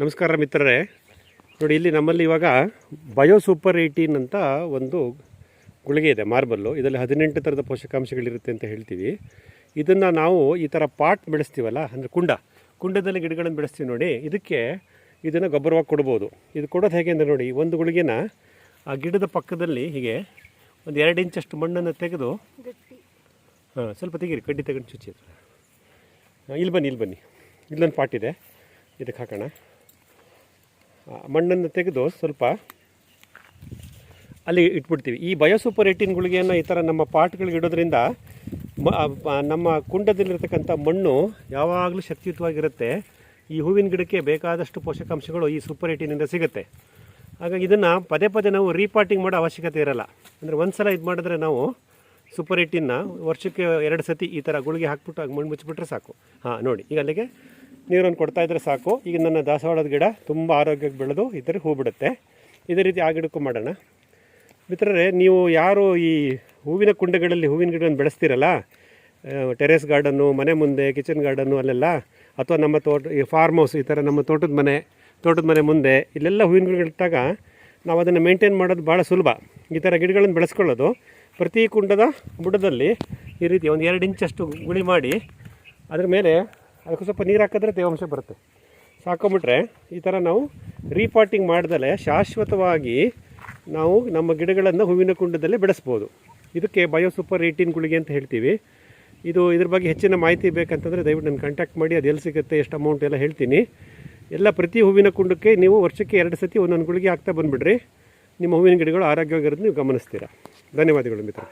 ನಮಸ್ಕಾರ ಮಿತ್ರರೇ, ನೋಡಿ ಇಲ್ಲಿ ನಮ್ಮಲ್ಲಿ ಇವಾಗ ಬಯೋ ಸೂಪರ್ 18 ಅಂತ ಒಂದು ಗುಳಿಗೆ ಇದೆ ಮಾರ್ಬಲ್ಲು. ಇದರಲ್ಲಿ 18 ಥರದ ಪೋಷಕಾಂಶಗಳಿರುತ್ತೆ ಅಂತ ಹೇಳ್ತೀವಿ. ಇದನ್ನು ನಾವು ಈ ಥರ ಪಾಟ್ ಬೆಳೆಸ್ತೀವಲ್ಲ, ಅಂದರೆ ಕುಂಡದಲ್ಲಿ ಗಿಡಗಳನ್ನು ಬೆಳೆಸ್ತೀವಿ ನೋಡಿ. ಇದಕ್ಕೆ ಇದನ್ನು ಗೊಬ್ಬರವಾಗಿ ಕೊಡ್ಬೋದು. ಇದು ಕೊಡೋದು ಹೇಗೆ ಅಂದರೆ ನೋಡಿ, ಒಂದು ಗುಳಿಗೆನ ಆ ಗಿಡದ ಪಕ್ಕದಲ್ಲಿ ಹೀಗೆ ಒಂದು 2 ಇಂಚಷ್ಟು ಮಣ್ಣನ್ನು ತೆಗೆದು, ಸ್ವಲ್ಪ ತೆಗೀರಿ, ಕಡ್ಡಿ ತೆಗೆದು ಚುಚ್ಚಿ. ಇಲ್ಲಿ ಬನ್ನಿ ಇಲ್ಲೊಂದು ಪಾಟ್ ಇದೆ, ಇದಕ್ಕೆ ಹಾಕೋಣ. ಮಣ್ಣನ್ನು ತೆಗೆದು ಸ್ವಲ್ಪ ಅಲ್ಲಿ ಇಟ್ಬಿಡ್ತೀವಿ. ಈ ಬಯೋ ಸೂಪರ್ 18 ಗುಳಿಗೆಯನ್ನು ಈ ಥರ ನಮ್ಮ ಪಾಟ್ಗಳಿಗೆ ಇಡೋದ್ರಿಂದ ನಮ್ಮ ಕುಂಡದಲ್ಲಿರ್ತಕ್ಕಂಥ ಮಣ್ಣು ಯಾವಾಗಲೂ ಶಕ್ತಿಯುತವಾಗಿರುತ್ತೆ. ಈ ಹೂವಿನ ಗಿಡಕ್ಕೆ ಬೇಕಾದಷ್ಟು ಪೋಷಕಾಂಶಗಳು ಈ ಸೂಪರ್ 18 ಸಿಗುತ್ತೆ. ಹಾಗಾಗಿ ಇದನ್ನು ಪದೇ ನಾವು ರೀಪಾಟಿಂಗ್ ಮಾಡೋ ಅವಶ್ಯಕತೆ ಇರಲ್ಲ. ಅಂದರೆ ಒಂದು ಸಲ ಇದು ಮಾಡಿದ್ರೆ ನಾವು ಸೂಪರ್ 18ನ ವರ್ಷಕ್ಕೆ 2 ಸತಿ ಈ ಥರ ಗುಳಿಗೆ ಹಾಕ್ಬಿಟ್ಟು ಮಣ್ಣು ಮುಚ್ಚಿಬಿಟ್ರೆ ಸಾಕು. ನೋಡಿ, ಈಗ ಅಲ್ಲಿಗೆ ನೀರನ್ನು ಕೊಡ್ತಾಯಿದ್ರೆ ಸಾಕು. ಈಗ ನನ್ನ ದಾಸವಾಳದ ಗಿಡ ತುಂಬ ಆರೋಗ್ಯಕ್ಕೆ ಬೆಳೆದು ಈ ಥರ ಹೂ ಬಿಡುತ್ತೆ. ಇದೇ ರೀತಿ ಆ ಗಿಡಕ್ಕೂ ಮಾಡೋಣ. ಮಿತ್ರರೇ, ನೀವು ಯಾರು ಈ ಹೂವಿನ ಕುಂಡಗಳಲ್ಲಿ ಹೂವಿನ ಗಿಡವನ್ನು ಬೆಳೆಸ್ತೀರಲ್ಲ, ಟೆರೇಸ್ ಗಾರ್ಡನ್ನು, ಮನೆ ಮುಂದೆ ಕಿಚನ್ ಗಾರ್ಡನ್ನು ಅಲ್ಲೆಲ್ಲ, ಅಥವಾ ನಮ್ಮ ಈ ಫಾರ್ಮ್ ಹೌಸ್, ಈ ಥರ ನಮ್ಮ ತೋಟದ ಮನೆ ಮುಂದೆ ಇಲ್ಲೆಲ್ಲ ಹೂವಿನ ಗಿಡಗಳಿಟ್ಟಾಗ ನಾವು ಅದನ್ನು ಮೇಂಟೈನ್ ಮಾಡೋದು ಭಾಳ ಸುಲಭ. ಈ ಥರ ಗಿಡಗಳನ್ನು ಬೆಳೆಸ್ಕೊಳ್ಳೋದು, ಪ್ರತಿ ಕುಂಡದ ಬುಡದಲ್ಲಿ ಈ ರೀತಿ ಒಂದು 2 ಇಂಚಷ್ಟು ಗುಳಿ ಮಾಡಿ ಅದ್ರ ಮೇಲೆ ಅದಕ್ಕೆ ಸ್ವಲ್ಪ ನೀರು ಹಾಕಿದ್ರೆ ತೇವಾಂಶ ಬರುತ್ತೆ. ಸಾಕೊಂಬಿಟ್ರೆ ಈ ಥರ ನಾವು ರೀಪಾಟಿಂಗ್ ಮಾಡ್ದಲೇ ಶಾಶ್ವತವಾಗಿ ನಾವು ನಮ್ಮ ಗಿಡಗಳನ್ನು ಹೂವಿನ ಕುಂಡದಲ್ಲಿ ಬೆಳೆಸ್ಬೋದು. ಇದಕ್ಕೆ ಬಯೋ ಸೂಪರ್ 18 ಗುಳಿಗೆ ಅಂತ ಹೇಳ್ತೀವಿ. ಇದ್ರ ಬಗ್ಗೆ ಹೆಚ್ಚಿನ ಮಾಹಿತಿ ಬೇಕಂತಂದರೆ ದಯವಿಟ್ಟು ನನ್ನ ಕಾಂಟ್ಯಾಕ್ಟ್ ಮಾಡಿ. ಅದು ಎಲ್ಲಿ ಸಿಗುತ್ತೆ, ಎಷ್ಟು ಅಮೌಂಟ್ ಎಲ್ಲ ಹೇಳ್ತೀನಿ. ಪ್ರತಿ ಹೂವಿನ ಕುಂಡಕ್ಕೆ ನೀವು ವರ್ಷಕ್ಕೆ 2 ಸತಿ ಒಂದೊಂದು ಗುಳಿಗೆ ಹಾಕ್ತಾ ಬಂದುಬಿಡ್ರಿ. ನಿಮ್ಮ ಹೂವಿನ ಗಿಡಗಳು ಆರೋಗ್ಯವಾಗಿರೋದು ನೀವು ಗಮನಿಸ್ತೀರಾ. ಧನ್ಯವಾದಗಳು ಮಿತ್ರ.